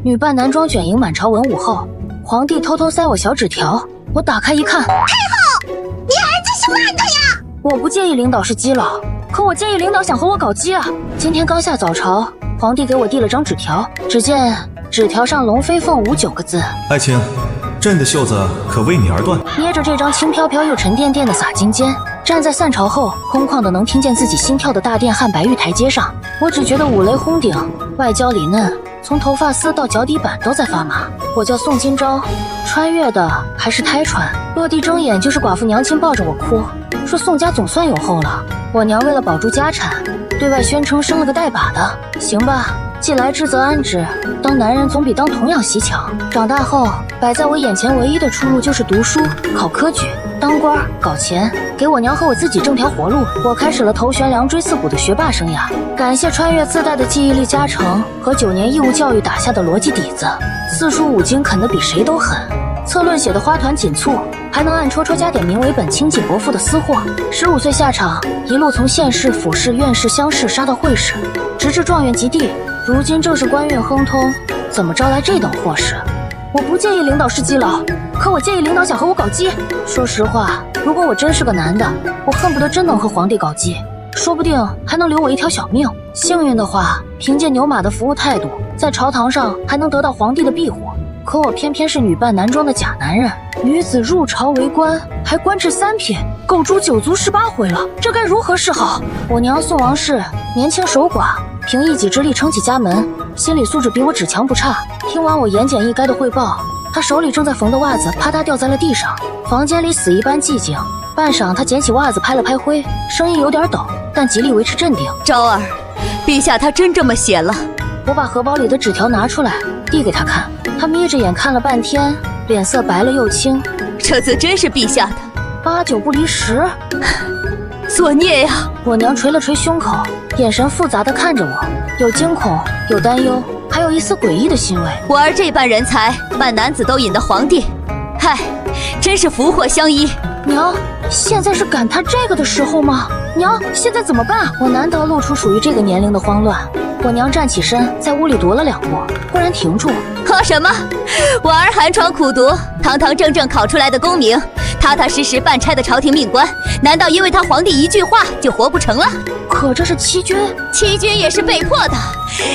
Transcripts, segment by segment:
女扮男装卷营满朝文武后，皇帝偷偷塞我小纸条，我打开一看，太后，你儿子是万的呀！我不介意领导是基佬，可我介意领导想和我搞基啊！今天刚下早朝，皇帝给我递了张纸条，只见纸条上龙飞凤舞9个字。爱卿，朕的袖子可为你而断。捏着这张轻飘飘又沉甸甸的洒金笺，站在散朝后空旷的能听见自己心跳的大殿汉白玉台阶上，我只觉得五雷轰顶，外焦里嫩，从头发丝到脚底板都在发麻。我叫宋今朝，穿越的还是胎传，落地睁眼就是寡妇娘亲抱着我哭，说宋家总算有后了。我娘为了保住家产，对外宣称生了个带把的。行吧，既来之则安之，当男人总比当童养媳强。长大后，摆在我眼前唯一的出路就是读书、考科举、当官、搞钱，给我娘和我自己挣条活路。我开始了头悬梁锥刺股的学霸生涯，感谢穿越自带的记忆力加成和9年义务教育打下的逻辑底子，4书5经啃得比谁都狠，策论写的花团锦簇，还能暗戳戳加点名为本轻紧薄赋的私货。15岁下场，一路从县试、府试、院试、乡试杀到会试，直至状元及第。如今正是官运亨通，怎么招来这等祸事？我不介意领导是基佬，可我介意领导想和我搞基。说实话，如果我真是个男的，我恨不得真能和皇帝搞基，说不定还能留我一条小命。幸运的话，凭借牛马的服务态度，在朝堂上还能得到皇帝的庇护。可我偏偏是女扮男装的假男人，女子入朝为官，还官至3品，狗诛9族18回了，这该如何是好？我娘宋王氏年轻守寡，凭一己之力撑起家门，心理素质比我只强不差。听完我言简意赅的汇报，她手里正在缝的袜子啪嗒掉在了地上，房间里死一般寂静。半晌，她捡起袜子拍了拍灰，声音有点抖，但极力维持镇定。昭儿，陛下他真这么写了。我把荷包里的纸条拿出来递给她看，她眯着眼看了半天，脸色白了又青。这字真是陛下的，8、9不离10。作孽呀！我娘捶了捶胸口，眼神复杂地看着我，有惊恐，有担忧，还有一丝诡异的欣慰。我儿这般人才，扮男子都引得皇帝，嗨，真是福祸相依。娘，现在是感叹这个的时候吗？娘，现在怎么办？我难得露出属于这个年龄的慌乱。我娘站起身，在屋里踱了2步，忽然停住。喝什么？我儿寒窗苦读，堂堂正正考出来的功名，踏踏实实办差的朝廷命官，难道因为他皇帝一句话就活不成了？可这是欺君，欺君也是被迫的。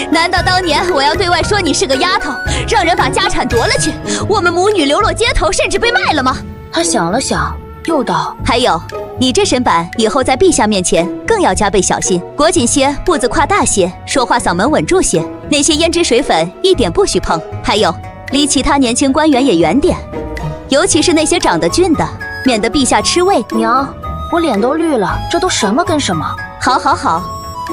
难道当年我要对外说你是个丫头，让人把家产夺了去，我们母女流落街头，甚至被卖了吗？他想了想，又道：还有，你这身板以后在陛下面前更要加倍小心，裹紧些，步子跨大些，说话嗓门稳住些，那些胭脂水粉一点不许碰。还有，离其他年轻官员也远点，尤其是那些长得俊的，免得陛下吃味。娘，我脸都绿了，这都什么跟什么？好好好，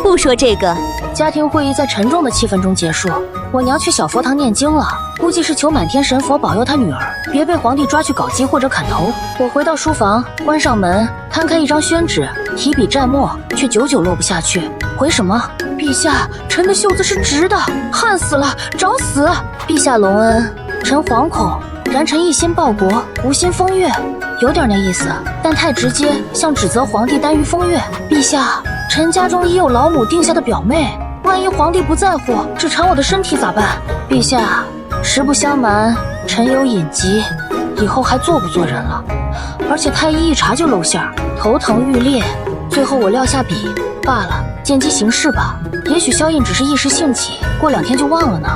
不说这个。家庭会议在沉重的气氛中结束，我娘去小佛堂念经了，估计是求满天神佛保佑她女儿别被皇帝抓去搞基或者砍头。我回到书房，关上门，摊开一张宣纸，提笔蘸墨，却久久落不下去。回什么？陛下，臣的袖子是直的，旱死了，找死！陛下隆恩，臣惶恐，然臣一心报国，无心风月。有点那意思，但太直接，像指责皇帝耽于风月。陛下，臣家中已有老母定下的表妹，万一皇帝不在乎，只馋我的身体咋办？陛下，实不相瞒，臣有隐疾，以后还做不做人了？而且太医一查就露馅儿，头疼欲裂。最后我撂下笔，罢了，见机行事吧。也许萧印只是一时兴起，过2天就忘了呢。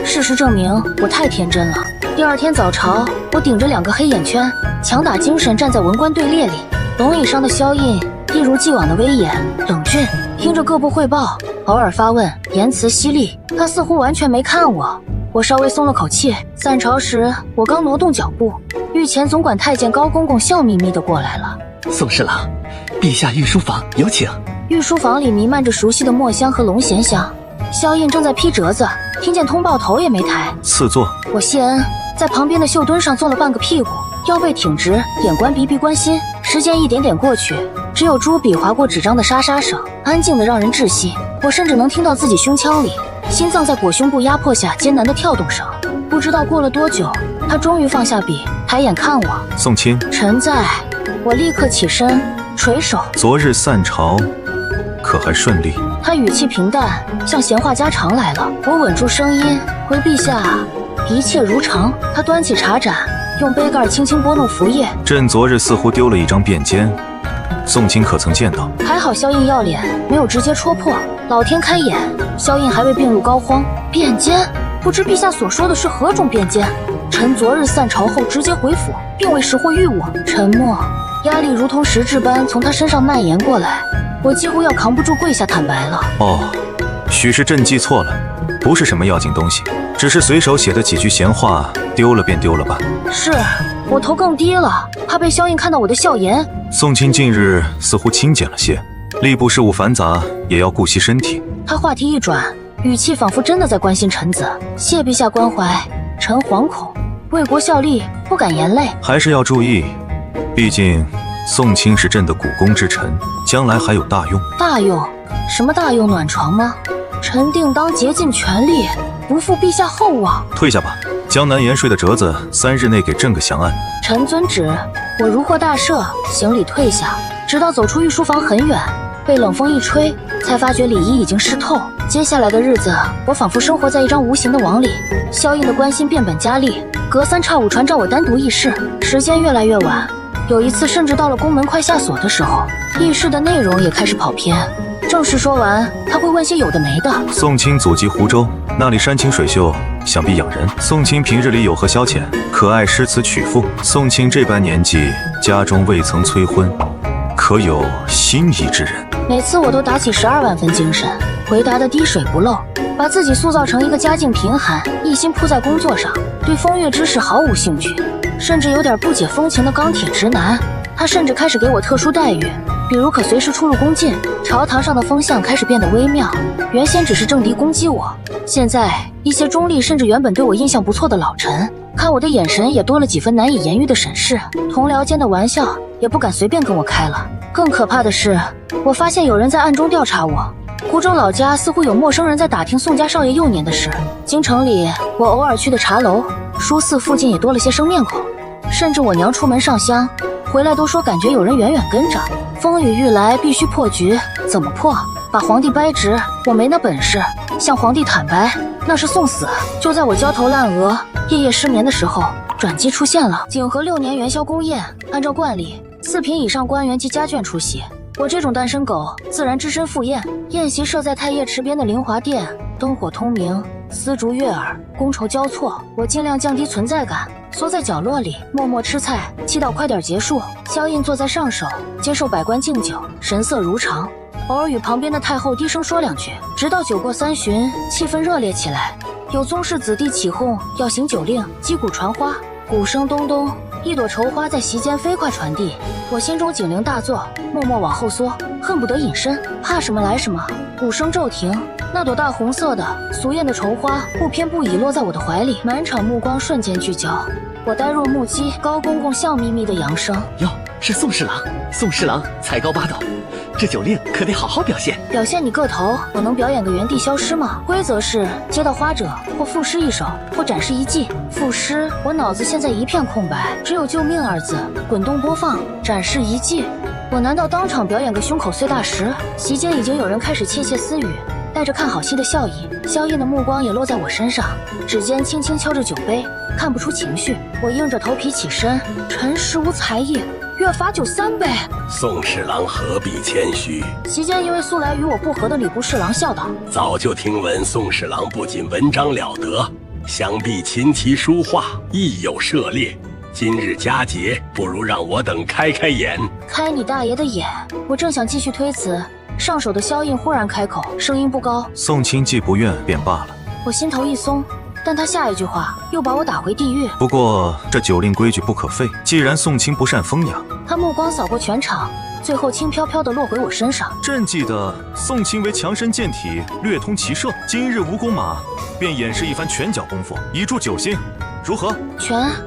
事实证明，我太天真了。第2天早朝，我顶着2个黑眼圈，强打精神站在文官队列里。龙椅上的萧印一如既往的威严冷峻，听着各部汇报，偶尔发问，言辞犀利。他似乎完全没看我。我稍微松了口气。散朝时，我刚挪动脚步，御前总管太监高公公笑眯眯地过来了。宋侍郎，陛下御书房有请。御书房里弥漫着熟悉的墨香和龙涎香。萧印正在批折子，听见通报头也没抬。赐座。我谢恩，在旁边的绣墩上坐了半个屁股，腰背挺直，眼观鼻，鼻观心。时间一点点过去，只有朱笔划过纸张的沙沙声，安静的让人窒息。我甚至能听到自己胸腔里心脏在裹胸部压迫下艰难的跳动声。不知道过了多久，他终于放下笔，抬眼看我。宋卿，臣在。我立刻起身，垂手。昨日散朝，可还顺利？他语气平淡，像闲话家常来了。我稳住声音，回陛下，一切如常。他端起茶盏，用杯盖轻轻拨弄符页。朕昨日似乎丢了一张便笺，宋卿可曾见到？还好萧印要脸，没有直接戳破。老天开眼，萧印还未病入膏肓。便笺，不知陛下所说的是何种便笺？臣昨日散朝后直接回府，并未识获御物。沉默，压力如同实质般从他身上蔓延过来，我几乎要扛不住跪下坦白了。哦，许是朕记错了，不是什么要紧东西，只是随手写的几句闲话，丢了便丢了吧。是我头更低了，怕被萧印看到我的笑颜。宋卿近日似乎清简了些，吏部事务繁杂，也要顾惜身体。他话题一转，语气仿佛真的在关心臣子。谢陛下关怀，臣惶恐，为国效力，不敢言累。还是要注意，毕竟宋卿是朕的股肱之臣，将来还有大用。大用？什么大用？暖床吗？臣定当竭尽全力，不负陛下厚望。退下吧，江南盐税的折子3日内给朕个详案。臣遵旨。我如获大赦，行礼退下，直到走出御书房很远，被冷风一吹，才发觉礼仪已经湿透。接下来的日子，我仿佛生活在一张无形的网里。萧印的关心变本加厉，隔三差五传召我单独议事，时间越来越晚。有一次甚至到了宫门快下锁的时候，议事的内容也开始跑偏。正式说完，他会问些有的没的。宋卿祖籍湖州，那里山清水秀，想必养人。宋卿平日里有何消遣？可爱诗词曲赋。宋卿这般年纪，家中未曾催婚，可有心仪之人？每次我都打起12万分精神，回答的滴水不漏，把自己塑造成一个家境贫寒、一心扑在工作上，对风月之事毫无兴趣，甚至有点不解风情的钢铁直男。他甚至开始给我特殊待遇，比如可随时出入宫禁。朝堂上的风向开始变得微妙，原先只是政敌攻击我，现在一些中立甚至原本对我印象不错的老臣，看我的眼神也多了几分难以言喻的审视。同僚间的玩笑也不敢随便跟我开了。更可怕的是，我发现有人在暗中调查我。湖州老家似乎有陌生人在打听宋家少爷幼年的事。京城里我偶尔去的茶楼、书肆附近也多了些生面孔，甚至我娘出门上香回来都说感觉有人远远跟着。风雨欲来，必须破局。怎么破？把皇帝掰直？我没那本事。向皇帝坦白，那是送死。就在我焦头烂额、夜夜失眠的时候，转机出现了。景和6年元宵宫宴，按照惯例，4品以上官员及家眷出席。我这种单身狗自然只身赴宴。宴席设在太液池边的凌华殿，灯火通明，丝竹悦耳，觥筹交错。我尽量降低存在感，缩在角落里默默吃菜，祈祷快点结束。萧印坐在上首，接受百官敬酒，神色如常，偶尔与旁边的太后低声说2句。直到酒过3巡，气氛热烈起来，有宗室子弟起哄要行酒令，击鼓传花，鼓声咚咚，一朵绸花在席间飞快传递。我心中警铃大作，默默往后缩，恨不得隐身，怕什么来什么。鼓声骤停，那朵大红色的俗艳的绸花不偏不倚落在我的怀里，满场目光瞬间聚焦。我呆若木鸡，高公公笑眯眯的扬声：“哟，是宋侍郎，宋侍郎才高八斗，这酒令可得好好表现。表现你个头！我能表演个原地消失吗？规则是接到花者或赋诗一首，或展示一技。赋诗，我脑子现在一片空白，只有救命2字。滚动播放，展示一技。我难道当场表演个胸口碎大石？席间已经有人开始窃窃私语，带着看好戏的笑意。萧印的目光也落在我身上，指尖轻轻敲着酒杯，看不出情绪。我硬着头皮起身，臣实无才艺，月罚酒3杯。宋侍郎何必谦虚？席间一位素来与我不和的礼部侍郎笑道：“早就听闻宋侍郎不仅文章了得，想必琴棋书画亦有涉猎。今日佳节，不如让我等开开眼。”开你大爷的眼！我正想继续推辞，上手的萧印忽然开口，声音不高：“宋卿既不愿便罢了。”我心头一松，但他下一句话又把我打回地狱。不过这酒令规矩不可废，既然宋卿不善风雅，他目光扫过全场，最后轻飘飘地落回我身上。朕记得宋卿为强身健体，略通骑射，今日无弓马，便演示一番拳脚功夫，以助酒心，如何？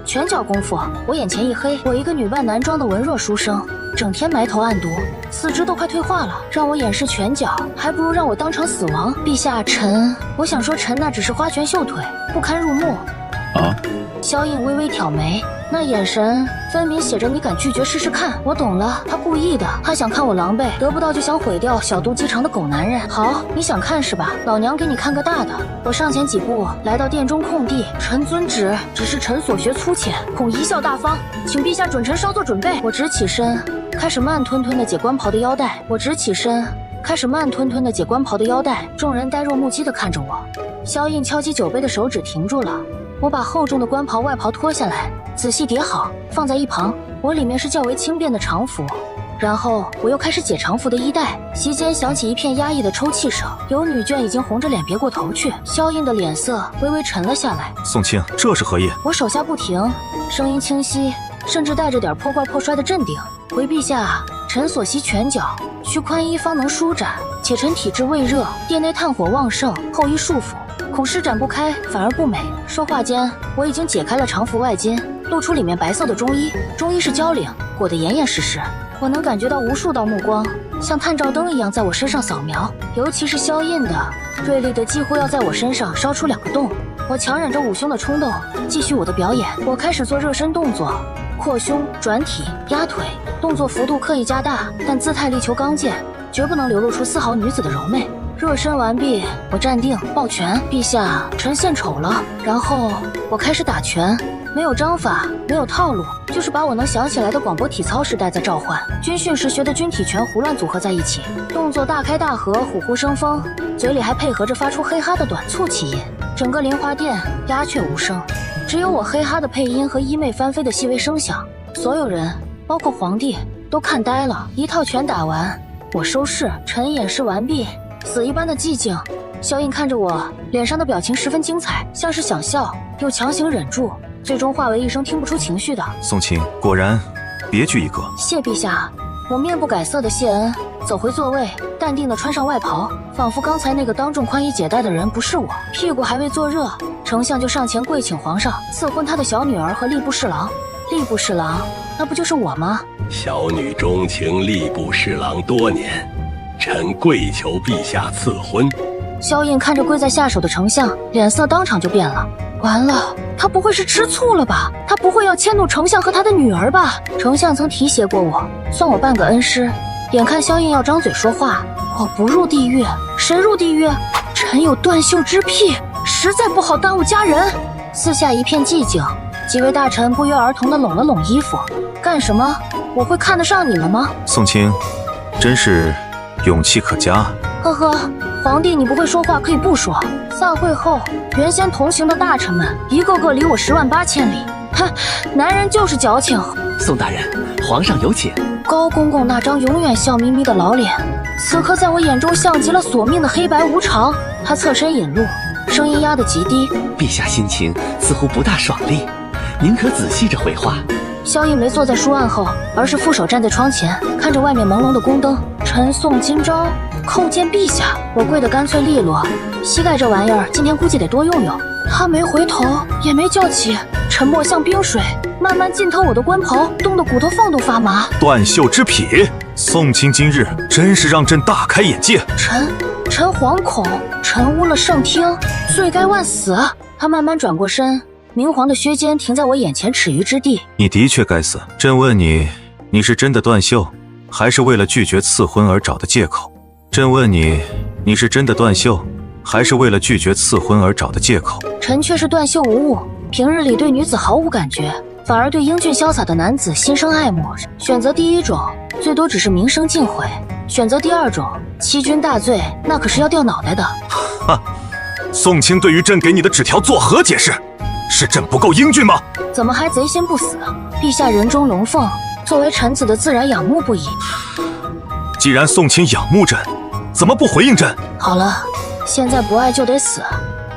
拳脚功夫？我眼前一黑。我一个女扮男装的文弱书生，整天埋头暗读，四肢都快退化了，让我演示拳脚，还不如让我当场死亡。陛下，臣……我想说臣那只是花拳绣腿，不堪入目。啊，萧印微微挑眉，那眼神分明写着你敢拒绝试试看。我懂了，他故意的，他想看我狼狈，得不到就想毁掉，小肚鸡肠的狗男人。好，你想看是吧？老娘给你看个大的。我上前几步，来到殿中空地。臣遵旨，只是臣所学粗浅，恐贻笑大方，请陛下准臣稍作准备。我直起身，开始慢吞吞地解官袍的腰带。众人呆若木鸡地看着我。萧印敲击酒杯的手指停住了。我把厚重的官袍外袍脱下来，仔细叠好，放在一旁。我里面是较为轻便的常服。然后我又开始解常服的衣带，席间响起一片压抑的抽泣声，有女眷已经红着脸别过头去。萧印的脸色微微沉了下来。宋清，这是何意？我手下不停，声音清晰，甚至带着点破罐破摔的镇定。回陛下，臣所惜拳脚，需宽衣方能舒展，且臣体质未热，殿内炭火旺盛，厚衣束缚，恐施展不开，反而不美。说话间，我已经解开了常服外襟，露出里面白色的中衣。中衣是交领，裹得严严实实。我能感觉到无数道目光像探照灯一样在我身上扫描，尤其是萧印的，锐利的几乎要在我身上烧出2个洞。我强忍着捂胸的冲动，继续我的表演。我开始做热身动作，扩胸、转体、压腿，动作幅度刻意加大，但姿态力求刚健，绝不能流露出丝毫女子的柔媚。热身完毕，我站定，抱拳：“陛下，臣献丑了。”然后我开始打拳。没有章法，没有套路，就是把我能想起来的广播体操时代在召唤。军训时学的军体拳胡乱组合在一起，动作大开大合，虎虎生风，嘴里还配合着发出嘿哈的短促气音。整个莲花殿鸦雀无声，只有我嘿哈的配音和衣袂翻飞的细微声响。所有人，包括皇帝，都看呆了。一套拳打完，我收势，臣演示完毕，死一般的寂静。萧印看着我，脸上的表情十分精彩，像是想笑，又强行忍住。最终化为一声听不出情绪的宋清，果然别具一格。谢陛下。我面不改色的谢恩，走回座位，淡定地穿上外袍，仿佛刚才那个当众宽衣解带的人不是我。屁股还未坐热，丞相就上前跪请皇上赐婚他的小女儿和吏部侍郎。吏部侍郎，那不就是我吗？小女钟情吏部侍郎多年，臣跪求陛下赐婚。萧印看着跪在下手的丞相，脸色当场就变了。完了，他不会是吃醋了吧？他不会要迁怒丞相和他的女儿吧？丞相曾提携过我，算我半个恩师。眼看萧印要张嘴说话，我不入地狱，谁入地狱？臣有断袖之癖，实在不好耽误家人。四下一片寂静，几位大臣不约而同地拢了拢衣服。干什么？我会看得上你们吗？宋清，真是勇气可嘉。呵呵，皇帝你不会说话可以不说。散会后，原先同行的大臣们一个个离我108000里。哼，男人就是矫情。宋大人，皇上有请。高公公那张永远笑眯眯的老脸，此刻在我眼中像极了索命的黑白无常。他侧身引路，声音压得极低。陛下心情似乎不大爽利，您可仔细着回话。萧印没坐在书案后，而是负手站在窗前，看着外面朦胧的宫灯。臣宋今朝叩见陛下。我跪得干脆利落，膝盖这玩意儿今天估计得多用用。他没回头，也没叫起，沉默像冰水，慢慢浸透我的官袍，冻得骨头缝都发麻。断袖之癖，宋清今日真是让朕大开眼界。臣惶恐，臣污了圣听，罪该万死。他慢慢转过身，明黄的靴尖停在我眼前尺余之地。你的确该死。朕问你，你是真的断袖，还是为了拒绝赐婚而找的借口？朕问你，你是真的断袖，还是为了拒绝赐婚而找的借口？臣却是断袖无误，平日里对女子毫无感觉，反而对英俊潇洒的男子心生爱慕。选择第一种，最多只是名声尽毁；选择第二种，欺君大罪，那可是要掉脑袋的。哈，宋清对于朕给你的纸条作何解释？是朕不够英俊吗？怎么还贼心不死？陛下人中龙凤，作为臣子的自然仰慕不已。既然宋清仰慕朕，怎么不回应朕？好了，现在不爱就得死，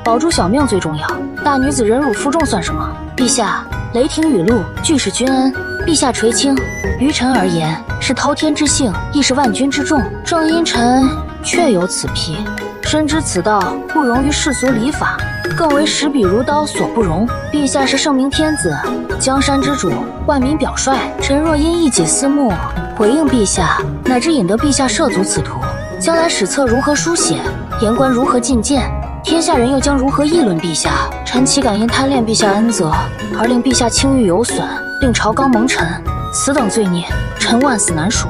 保住小命最重要。大女子忍辱负重算什么？陛下，雷霆雨露俱是君恩，陛下垂青，于臣而言是滔天之幸，亦是万钧之重。正因臣确有此癖，深知此道不容于世俗礼法，更为使彼如刀所不容。陛下是圣明天子，江山之主，万民表率。臣若因一己私慕回应陛下，乃至引得陛下涉足此途，将来史册如何书写，言官如何进谏，天下人又将如何议论陛下？臣岂敢因贪恋陛下恩泽，而令陛下清誉有损，令朝纲蒙尘？此等罪孽，臣万死难赎。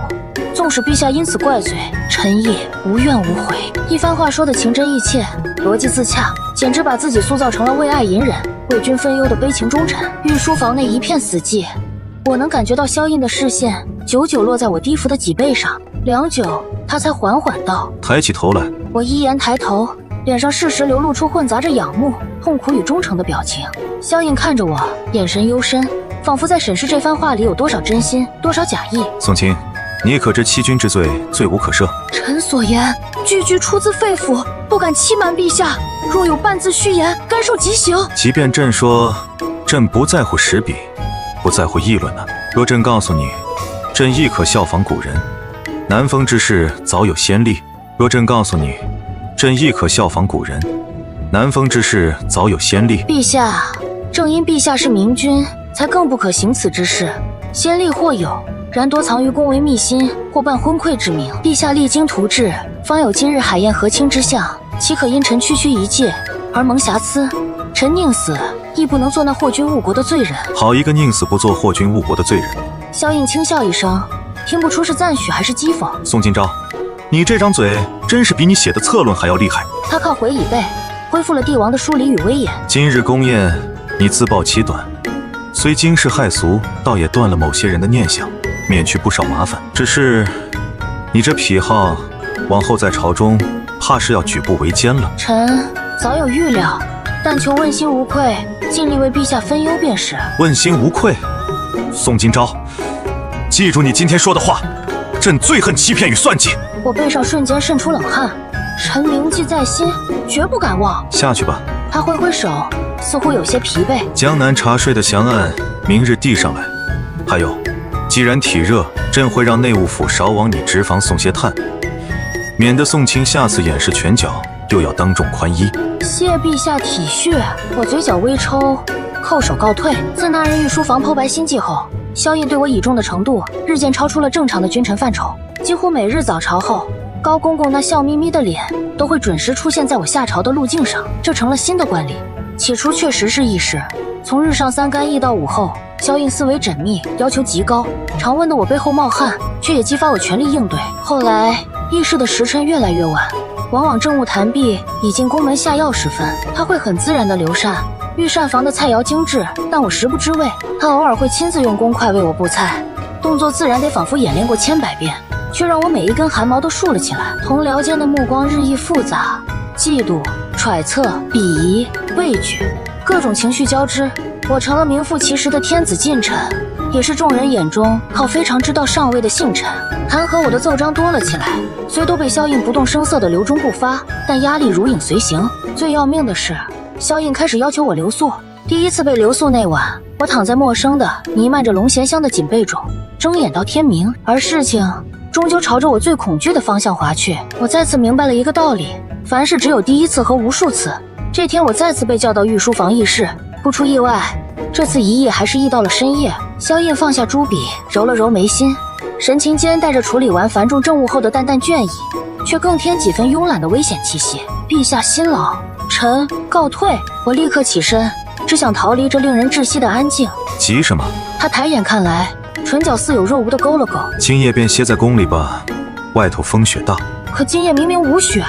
纵使陛下因此怪罪，臣亦无怨无悔。一番话说得情真意切，逻辑自洽，简直把自己塑造成了为爱隐忍、为君分忧的悲情忠臣。御书房内一片死寂，我能感觉到萧印的视线久久落在我低伏的脊背上，良久，他才缓缓道：“抬起头来。”我依言抬头，脸上适时流露出混杂着仰慕、痛苦与忠诚的表情。萧印看着我，眼神幽深，仿佛在审视这番话里有多少真心，多少假意。宋卿，你可知欺君之罪，罪无可赦？臣所言句句出自肺腑，不敢欺瞒陛下。若有半字虚言，甘受极刑。即便朕说，朕不在乎时笔，不在乎议论呢？若朕告诉你，朕亦可效仿古人，南风之事早有先例。若朕告诉你，朕亦可效仿古人，南风之事早有先例。陛下，正因陛下是明君，才更不可行此之事。先例或有，然多藏于宫闱秘辛，或伴昏聩之名。陛下励精图治，方有今日海晏和亲之象，岂可因臣区区一介而蒙瑕疵？臣宁死，亦不能做那祸君误国的罪人。好一个宁死不做祸君误国的罪人！萧印轻笑一声，听不出是赞许还是讥讽。宋今朝，你这张嘴真是比你写的策论还要厉害。他靠回椅背，恢复了帝王的疏离与威严。今日宫宴，你自曝其短，虽惊世骇俗，倒也断了某些人的念想，免去不少麻烦。只是你这癖好，往后在朝中怕是要举步维艰了。臣早有预料，但求问心无愧，尽力为陛下分忧便是。问心无愧，宋今朝，记住你今天说的话，朕最恨欺骗与算计。我背上瞬间渗出冷汗，臣铭记在心，绝不敢忘。下去吧。他挥挥手，似乎有些疲惫。江南茶税的详案，明日递上来。还有，既然体热，朕会让内务府少往你职房送些炭，免得宋卿下次掩饰拳脚，又要当众宽衣。谢陛下体恤。我嘴角微抽，叩首告退。自那日御书房剖白心计后，萧印对我倚重的程度日渐超出了正常的君臣范畴。几乎每日早朝后，高公公那笑眯眯的脸都会准时出现在我下朝的路径上，这成了新的惯例。起初确实是易事，从日上三竿议到午后，萧印思维缜密，要求极高，常问得我背后冒汗，却也激发我全力应对。后来议事的时辰越来越晚，往往政务谈毕，已经宫门下药时分，他会很自然地留膳。御膳房的菜肴精致，但我食不知味。他偶尔会亲自用公筷为我布菜，动作自然得仿佛演练过千百遍，却让我每一根汗毛都竖了起来。同僚间的目光日益复杂，嫉妒、揣测、鄙夷、畏惧，各种情绪交织。我成了名副其实的天子近臣，也是众人眼中靠非常之道上位的幸臣。弹劾我的奏章多了起来，虽都被萧印不动声色的留中不发，但压力如影随形。最要命的是，萧印开始要求我留宿。第一次被留宿那晚，我躺在陌生的弥漫着龙涎香的锦被中，睁眼到天明，而事情终究朝着我最恐惧的方向滑去。我再次明白了一个道理，凡事只有第一次和无数次。这天我再次被叫到御书房议事，不出意外，这次一议还是议到了深夜。萧印放下朱笔，揉了揉眉心，神情间带着处理完繁重政务后的淡淡倦意，却更添几分慵懒的危险气息。陛下辛劳，臣告退。我立刻起身，只想逃离这令人窒息的安静。急什么？他抬眼看来，唇角似有若无的勾了勾。今夜便歇在宫里吧，外头风雪大。可今夜明明无雪，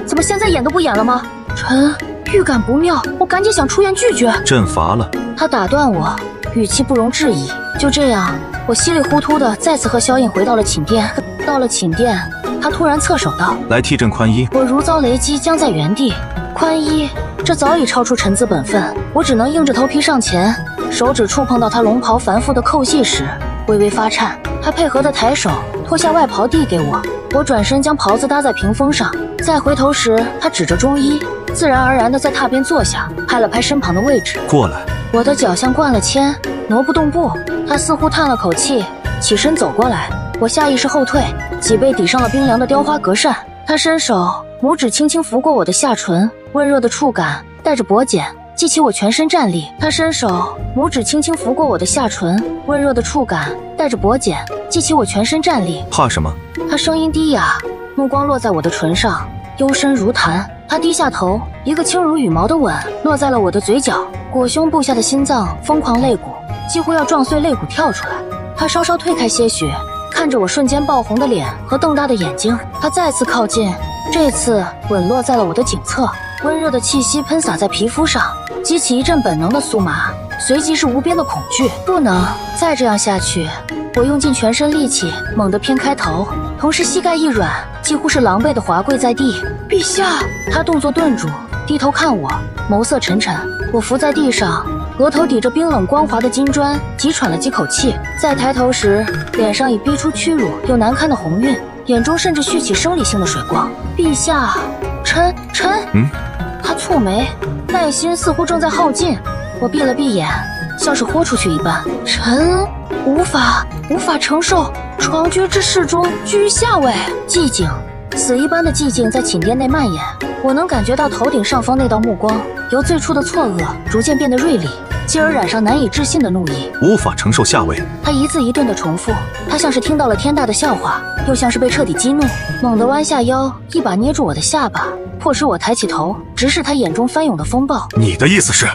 怎么现在演都不演了吗？臣预感不妙，我赶紧想出言拒绝。朕乏了。他打断我，语气不容置疑。就这样，我稀里糊涂的再次和萧印回到了寝殿。到了寝殿，他突然侧手道：“来替朕宽衣。”我如遭雷击，僵在原地。宽衣，这早已超出臣子本分，我只能硬着头皮上前。手指触碰到他龙袍繁复的扣系时，微微发颤。他配合的抬手脱下外袍递给我，我转身将袍子搭在屏风上，再回头时，他指着中衣，自然而然地在榻边坐下，拍了拍身旁的位置。过来。我的脚像灌了铅，挪不动步。他似乎叹了口气，起身走过来。我下意识后退，脊背抵上了冰凉的雕花格扇。他伸手，拇指轻轻拂过我的下唇，温热的触感带着薄茧，激起我全身战栗。他伸手，拇指轻轻拂过我的下唇，温热的触感带着薄茧，激起我全身战栗。怕什么？他声音低哑，目光落在我的唇上，幽深如檀。他低下头，一个轻如羽毛的吻落在了我的嘴角，裹胸部下的心脏疯狂肋骨，几乎要撞碎肋骨跳出来。他稍稍退开些许，看着我瞬间爆红的脸和瞪大的眼睛，他再次靠近，这次吻落在了我的颈侧，温热的气息喷洒在皮肤上，激起一阵本能的酥麻，随即是无边的恐惧。不能再这样下去！我用尽全身力气，猛地偏开头，同时膝盖一软，几乎是狼狈地滑跪在地。陛下！他动作顿住，低头看我，眸色沉沉。我伏在地上，额头抵着冰冷光滑的金砖，急喘了几口气。再抬头时，脸上已逼出屈辱又难堪的红晕，眼中甚至蓄起生理性的水光。陛下，臣，他蹙眉，耐心似乎正在耗尽。我闭了闭眼，像是豁出去一般。臣无法承受床居之事中居于下位。寂静，死一般的寂静在寝殿内蔓延。我能感觉到头顶上方那道目光，由最初的错愕逐渐变得锐利，继而染上难以置信的怒意。无法承受下位。他一字一顿地重复，他像是听到了天大的笑话，又像是被彻底激怒，猛地弯下腰，一把捏住我的下巴，迫使我抬起头，直视他眼中翻涌的风暴。你的意思是，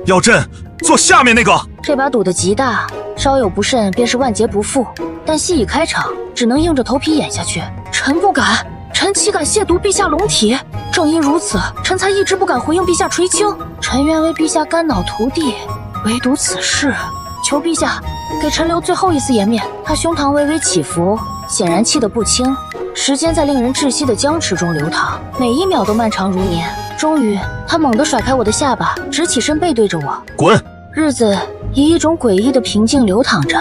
要朕做下面那个？这把赌得极大，稍有不慎便是万劫不复。但戏已开场，只能硬着头皮演下去。臣不敢，臣岂敢亵渎陛下龙体？正因如此，臣才一直不敢回应陛下垂青。臣愿为陛下肝脑涂地，唯独此事，求陛下给臣留最后一丝颜面。他胸膛微微起伏，显然气得不轻。时间在令人窒息的僵持中流淌，每一秒都漫长如年。终于，他猛地甩开我的下巴，直起身背对着我。滚！日子以一种诡异的平静流淌着。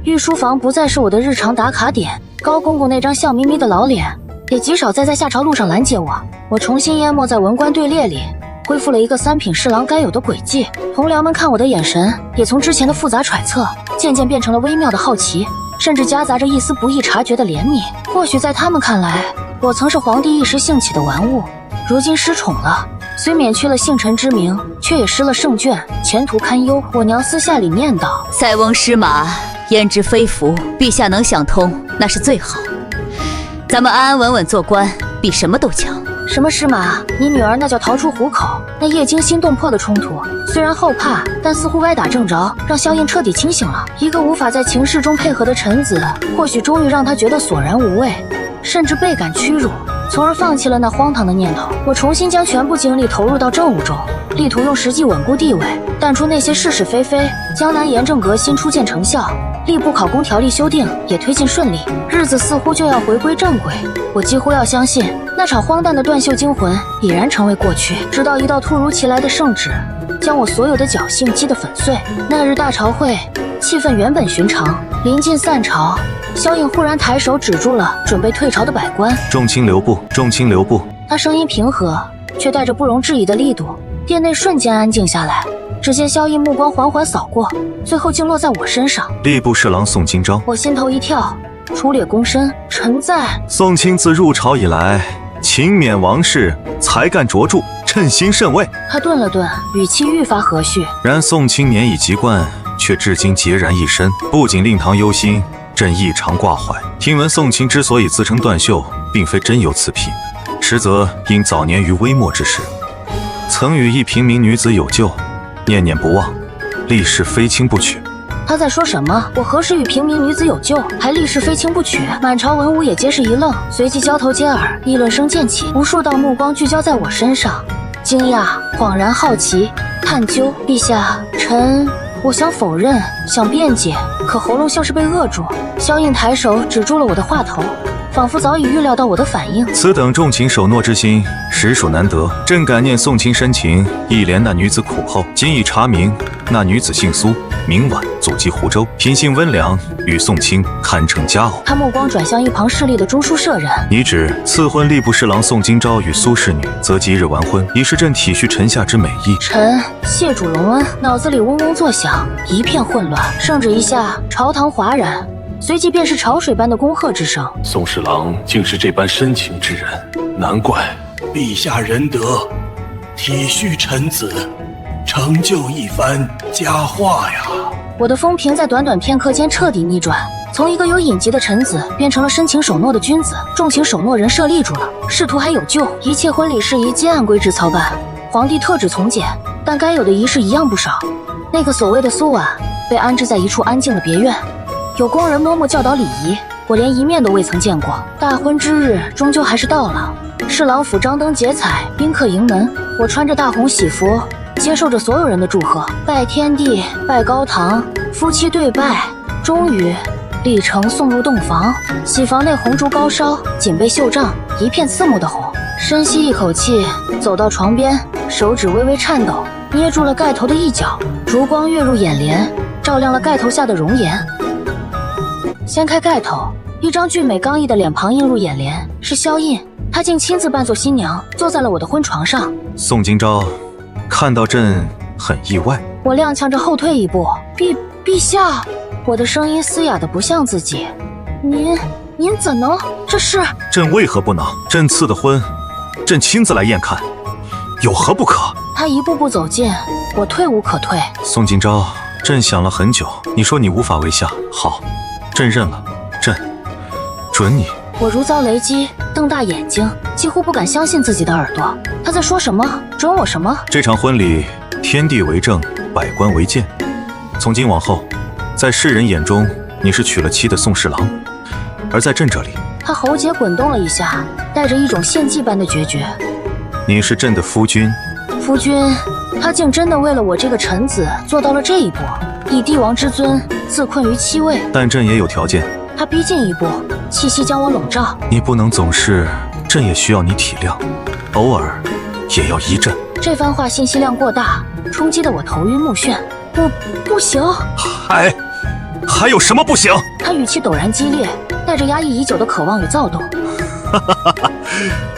御书房不再是我的日常打卡点，高公公那张笑眯眯的老脸也极少再在下朝路上拦截我。我重新淹没在文官队列里，恢复了一个三品侍郎该有的轨迹。同僚们看我的眼神也从之前的复杂揣测，渐渐变成了微妙的好奇，甚至夹杂着一丝不易察觉的怜悯。或许在他们看来，我曾是皇帝一时兴起的玩物，如今失宠了，虽免去了幸臣之名，却也失了圣眷，前途堪忧。我娘私下里念叨：塞翁失马，焉知非福？陛下能想通，那是最好。咱们安安稳稳做官，比什么都强。什么失马？你女儿那叫逃出虎口。那夜惊心动魄的冲突，虽然后怕，但似乎歪打正着，让萧映彻底清醒了。一个无法在情势中配合的臣子，或许终于让他觉得索然无味，甚至倍感屈辱，从而放弃了那荒唐的念头。我重新将全部精力投入到政务中，力图用实际稳固地位，淡出那些是是非非。江南严正革新初见成效，吏部考功条例修订也推进顺利，日子似乎就要回归正轨。我几乎要相信，那场荒诞的断袖惊魂已然成为过去，直到一道突如其来的圣旨，将我所有的侥幸击得粉碎。那日大朝会，气氛原本寻常，临近散朝，萧映忽然抬手指住了准备退朝的百官：“重卿留步，重卿留步。”他声音平和，却带着不容置疑的力度。殿内瞬间安静下来，只见萧映目光缓缓扫过，最后竟落在我身上。吏部侍郎宋金昭。我心头一跳，出列躬身：“臣在。”宋卿自入朝以来，勤勉王室，才干卓著，称心甚慰。他顿了顿，语气愈发和煦。然宋卿年已及冠，却至今孑然一身，不仅令堂忧心，朕异常挂怀。听闻宋卿之所以自称断袖，并非真有此癖，实则因早年于微末之时，曾与一平民女子有旧，念念不忘，立誓非卿不娶。他在说什么？我何时与平民女子有旧，还立誓非卿不娶？满朝文武也皆是一愣，随即交头接耳，议论声渐起，无数道目光聚焦在我身上，惊讶、恍然、好奇、探究。陛下，臣……我想否认，想辩解，可喉咙像是被扼住。萧映抬手指住了我的话头，仿佛早已预料到我的反应。此等重情守诺之心，实属难得。朕感念宋卿深情，一怜那女子苦后。今已查明，那女子姓苏，名婉，祖籍湖州，品性温良，与宋卿堪称佳偶。他目光转向一旁侍立的中书舍人：“你指赐婚吏部侍郎宋金昭与苏氏女，则即日完婚，以示朕体恤臣下之美意。”臣谢主隆恩。脑子里嗡嗡作响，一片混乱。圣旨一下，朝堂哗然，随即便是潮水般的恭贺之声。宋侍郎竟是这般深情之人，难怪陛下仁德，体恤臣子，成就一番佳话呀！我的风评在短短片刻间彻底逆转，从一个有隐疾的臣子变成了深情守诺的君子，重情守诺人设立住了，仕途还有救，一切婚礼事宜皆按规制操办。皇帝特旨从简，但该有的仪式一样不少。那个所谓的苏婉被安置在一处安静的别院，有工人默默教导礼仪，我连一面都未曾见过。大婚之日终究还是到了，侍郎府张灯结彩，宾客迎门，我穿着大红喜服，接受着所有人的祝贺，拜天地，拜高堂，夫妻对拜，终于礼成送入洞房。喜房内红烛高烧，锦被袖帐，一片刺目的红。深吸一口气，走到床边，手指微微颤抖，捏住了盖头的一角，烛光跃入眼帘，照亮了盖头下的容颜。掀开盖头，一张俊美刚毅的脸庞映入眼帘，是萧印。她竟亲自扮作新娘，坐在了我的婚床上。宋今朝，看到朕很意外。我踉跄着后退一步，陛下，我的声音嘶哑的不像自己。您怎能？这是朕为何不能？朕赐的婚，朕亲自来验看，有何不可？他一步步走近，我退无可退。宋今朝，朕想了很久，你说你无法为下，好，朕认了，朕准你。我如遭雷击，瞪大眼睛，几乎不敢相信自己的耳朵。他在说什么？准我什么？这场婚礼，天地为证，百官为鉴。从今往后，在世人眼中，你是娶了妻的宋侍郎，而在朕这里，他喉结滚动了一下，带着一种献祭般的决绝。你是朕的夫君。夫君，他竟真的为了我这个臣子做到了这一步，以帝王之尊自困于妻位。但朕也有条件。他逼近一步，气息将我笼罩。你不能总是，朕也需要你体谅，偶尔也要依朕。这番话信息量过大，冲击得我头晕目眩。不行！还有什么不行？他语气陡然激烈，带着压抑已久的渴望与躁动。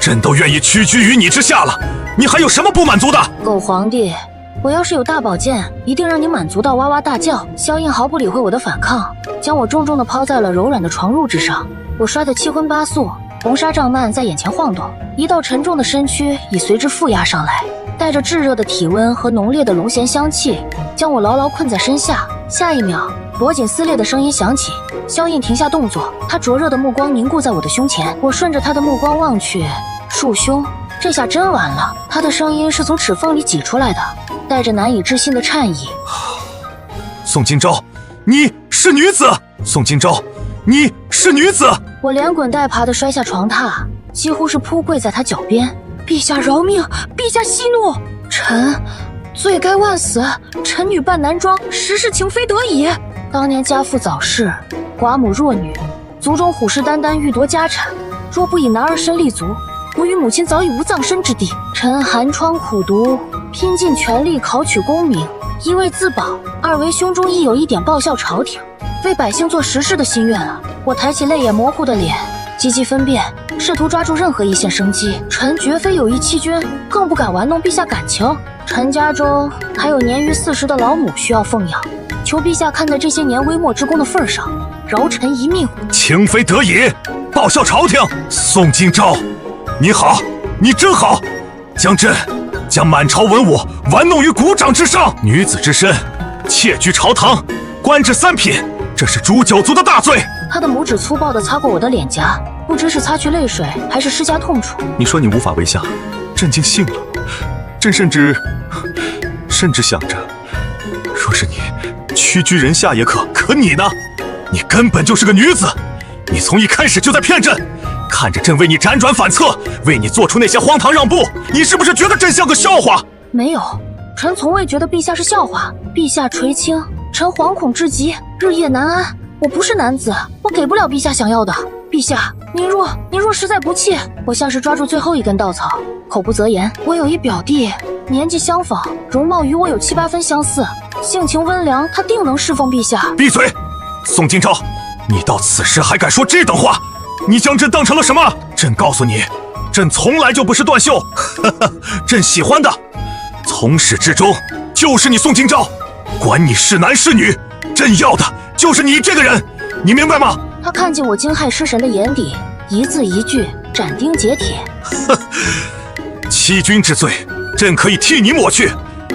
朕都愿意屈居于你之下了，你还有什么不满足的？狗皇帝，我要是有大宝剑，一定让你满足到哇哇大叫。萧印毫不理会我的反抗，将我重重地抛在了柔软的床褥之上。我摔得七荤八素，红纱帐幔在眼前晃动，一道沉重的身躯已随之负压上来，带着炙热的体温和浓烈的龙涎香气，将我牢牢困在身下。下一秒，脖颈撕裂的声音响起，萧印停下动作，他灼热的目光凝固在我的胸前。我顺着他的目光望去，束胸。这下真完了，他的声音是从齿缝里挤出来的，带着难以置信的颤意。宋今朝，你是女子！宋今朝，你是女子！我连滚带爬地摔下床榻，几乎是扑跪在他脚边。陛下饶命！陛下息怒！臣罪该万死，臣女扮男装，实是情非得已。当年家父早逝，寡母弱女，族中虎视眈眈欲夺家产，若不以男儿身立足，我与母亲早已无葬身之地。臣寒窗苦读，拼尽全力考取功名，一为自保，二为胸中亦有一点报效朝廷，为百姓做实事的心愿啊！我抬起泪眼模糊的脸，积极分辨，试图抓住任何一线生机。臣绝非有意欺君，更不敢玩弄陛下感情。臣家中还有年逾40的老母需要奉养，求陛下看在这些年微末之功的份上，饶臣一命。情非得已，报效朝廷。宋今朝，你好，你真好，将满朝文武玩弄于股掌之上。女子之身，窃居朝堂，官至3品，这是诛9族的大罪。他的拇指粗暴地擦过我的脸颊，不知是擦去泪水，还是施加痛楚。你说你无法为下，朕竟信了。朕甚至想着，若是你屈居人下也可，可你呢？你根本就是个女子，你从一开始就在骗朕。看着朕为你辗转反侧，为你做出那些荒唐让步，你是不是觉得朕像个笑话？没有，臣从未觉得陛下是笑话。陛下垂青，臣惶恐至极，日夜难安。我不是男子，我给不了陛下想要的。陛下，您若实在不弃，我像是抓住最后一根稻草。口不择言，我有一表弟，年纪相仿，容貌与我有7、8分相似，性情温良，他定能侍奉陛下。闭嘴！宋今朝，你到此时还敢说这等话？你将朕当成了什么？朕告诉你，朕从来就不是断袖，朕喜欢的，从始至终就是你宋今朝，管你是男是女，朕要的就是你这个人，你明白吗？他看见我惊骇失神的眼底，一字一句斩钉截铁。欺君之罪，朕可以替你抹去；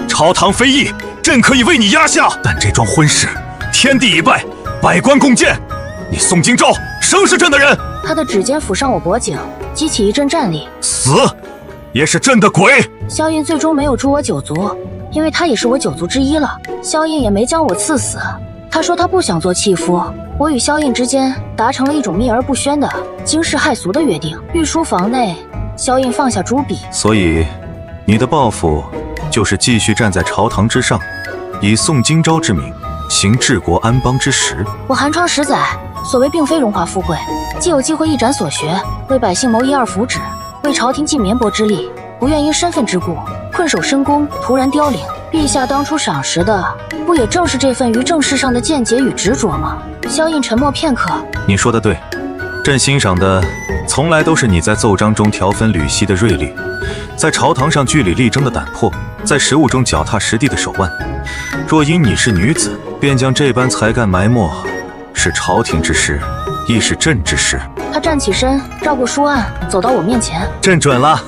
朝堂非议，朕可以为你压下。但这桩婚事，天地已拜，百官共鉴，你宋金昭，生是朕的人。他的指尖抚上我脖颈，激起一阵战栗。死，也是朕的鬼。萧印最终没有诛我九族，因为他也是我九族之一了。萧印也没将我赐死，他说他不想做弃夫。我与萧印之间达成了一种秘而不宣的惊世骇俗的约定。御书房内，萧印放下朱笔。所以，你的抱负就是继续站在朝堂之上，以宋金昭之名行治国安邦之实。我寒窗10载，所谓并非荣华富贵，既有机会一展所学，为百姓谋一二福祉，为朝廷尽绵薄之力，不愿因身份之故困守深宫，突然凋零。陛下当初赏识的，不也正是这份于政事上的见解与执着吗？萧印沉默片刻。你说的对，朕欣赏的从来都是你在奏章中条分缕析的锐利，在朝堂上据理力争的胆魄，在实务中脚踏实地的手腕。若因你是女子，便将这般才干埋没，是朝廷之失，亦是朕之失。他站起身，绕过书案，走到我面前。朕准了，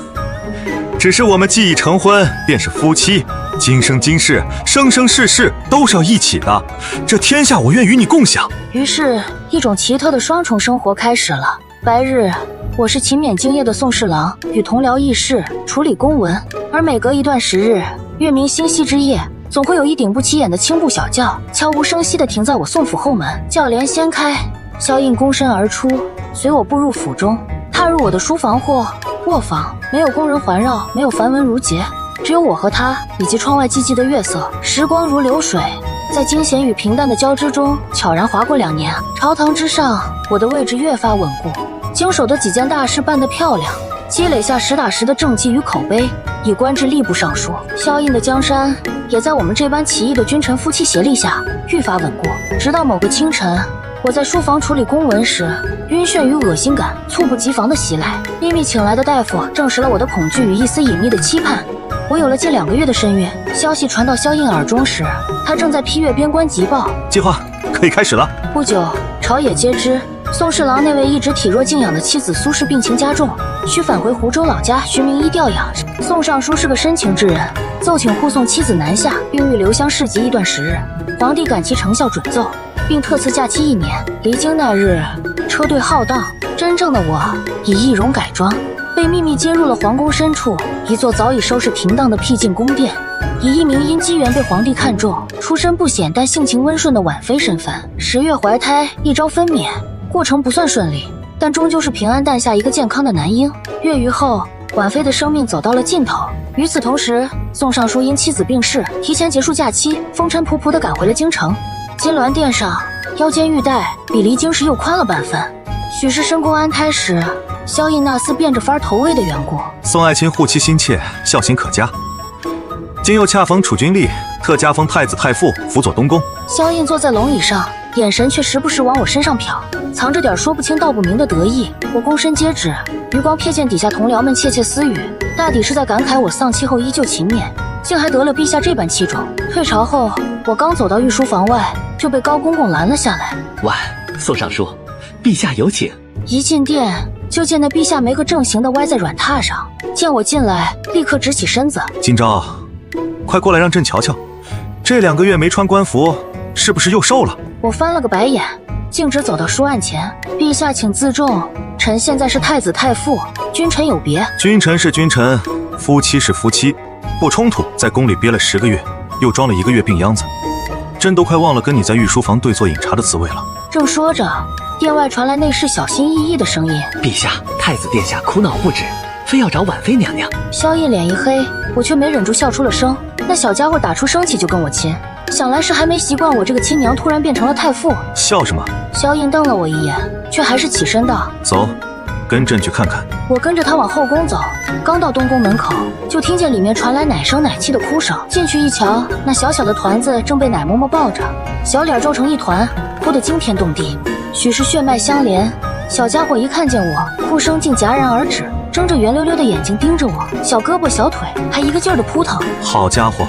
只是我们既已成婚，便是夫妻，今生今世，生生世世都是要一起的。这天下我愿与你共享。于是，一种奇特的双重生活开始了。白日，我是勤勉敬业的宋侍郎，与同僚议事，处理公文；而每隔一段时日，月明星稀之夜，总会有一顶不起眼的青布小轿，悄无声息地停在我宋府后门。轿帘掀开，萧印躬身而出，随我步入府中，踏入我的书房或卧房。没有工人环绕，没有繁文缛节，只有我和他，以及窗外寂寂的月色。时光如流水，在惊险与平淡的交织中悄然划过2年。朝堂之上，我的位置越发稳固，经手的几件大事办得漂亮，积累下实打实的政绩与口碑，已官至吏部尚书。萧印的江山也在我们这般奇异的君臣夫妻协力下愈发稳固。直到某个清晨，我在书房处理公文时，晕眩与恶心感猝不及防地袭来。秘密请来的大夫证实了我的恐惧与一丝隐秘的期盼。我有了近2个月的身孕。消息传到萧印耳中时，他正在批阅边关急报。计划可以开始了。不久，朝野皆知宋侍郎那位一直体弱静养的妻子苏氏病情加重，需返回湖州老家寻名医调养。宋尚书是个深情之人，奏请护送妻子南下，并欲留乡市集一段时日。皇帝感其成效准奏，并特赐假期1年。离京那日，车队浩荡，真正的我以易容改装，被秘密接入了皇宫深处一座早已收拾停当的僻静宫殿，以一名因机缘被皇帝看中、出身不显但性情温顺的婉妃身份，10月怀胎，1朝分娩，过程不算顺利，但终究是平安诞下一个健康的男婴。月余后，婉妃的生命走到了尽头。与此同时，宋尚书因妻子病逝，提前结束假期，风尘仆仆地赶回了京城。金銮殿上，腰间玉带比离京时又宽了半分，许是深宫安胎时萧印那厮变着法投喂的缘故。宋爱卿护妻心切，孝行可嘉。今又恰逢储君历，特加封太子太傅，辅佐东宫。萧印坐在龙椅上，眼神却时不时往我身上瞟，藏着点说不清道不明的得意。我躬身接旨，余光瞥见底下同僚们窃窃私语，大抵是在感慨我丧妻后依旧勤勉，竟还得了陛下这般器重。退朝后，我刚走到御书房外，就被高公公拦了下来。晚，宋尚书，陛下有请。一进殿，就见那陛下没个正形的歪在软榻上，见我进来，立刻直起身子。今朝，快过来让朕瞧瞧，这2个月没穿官服，是不是又瘦了？我翻了个白眼，径直走到书案前。陛下请自重，臣现在是太子太傅，君臣有别。君臣是君臣，夫妻是夫妻，不冲突。在宫里憋了10个月，又装了1个月病秧子，朕都快忘了跟你在御书房对坐饮茶的滋味了。正说着，殿外传来内侍小心翼翼的声音：“陛下，太子殿下苦恼不止，非要找婉妃娘娘。”萧印脸一黑，我却没忍住笑出了声。那小家伙打出生气就跟我亲，想来是还没习惯我这个亲娘突然变成了太傅。笑什么？萧印瞪了我一眼，却还是起身道：“走，跟朕去看看。”我跟着他往后宫走，刚到东宫门口，就听见里面传来奶声奶气的哭声。进去一瞧，那小小的团子正被奶嬷嬷抱着，小脸皱成一团，哭得惊天动地，许是血脉相连。小家伙一看见我，哭声竟戛然而止，睁着圆溜溜的眼睛盯着我，小胳膊小腿还一个劲儿的扑腾。好家伙，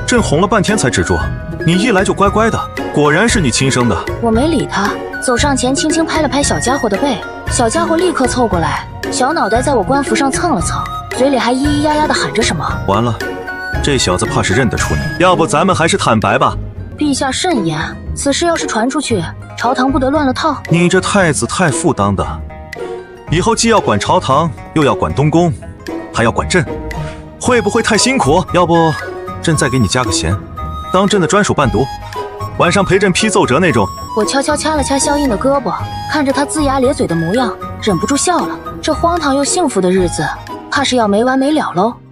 朕哄了半天才止住，你一来就乖乖的，果然是你亲生的。我没理他，走上前轻轻拍了拍小家伙的背，小家伙立刻凑过来，小脑袋在我官服上蹭了蹭，嘴里还咿咿呀呀的喊着什么。完了，这小子怕是认得出你，要不咱们还是坦白吧。陛下慎言，此事要是传出去，朝堂不得乱了套。你这太子太傅当的，以后既要管朝堂，又要管东宫，还要管朕，会不会太辛苦？要不，朕再给你加个衔，当朕的专属伴读，晚上陪朕批奏折那种。我悄悄掐了掐萧印的胳膊，看着他龇牙咧嘴的模样，忍不住笑了。这荒唐又幸福的日子，怕是要没完没了喽。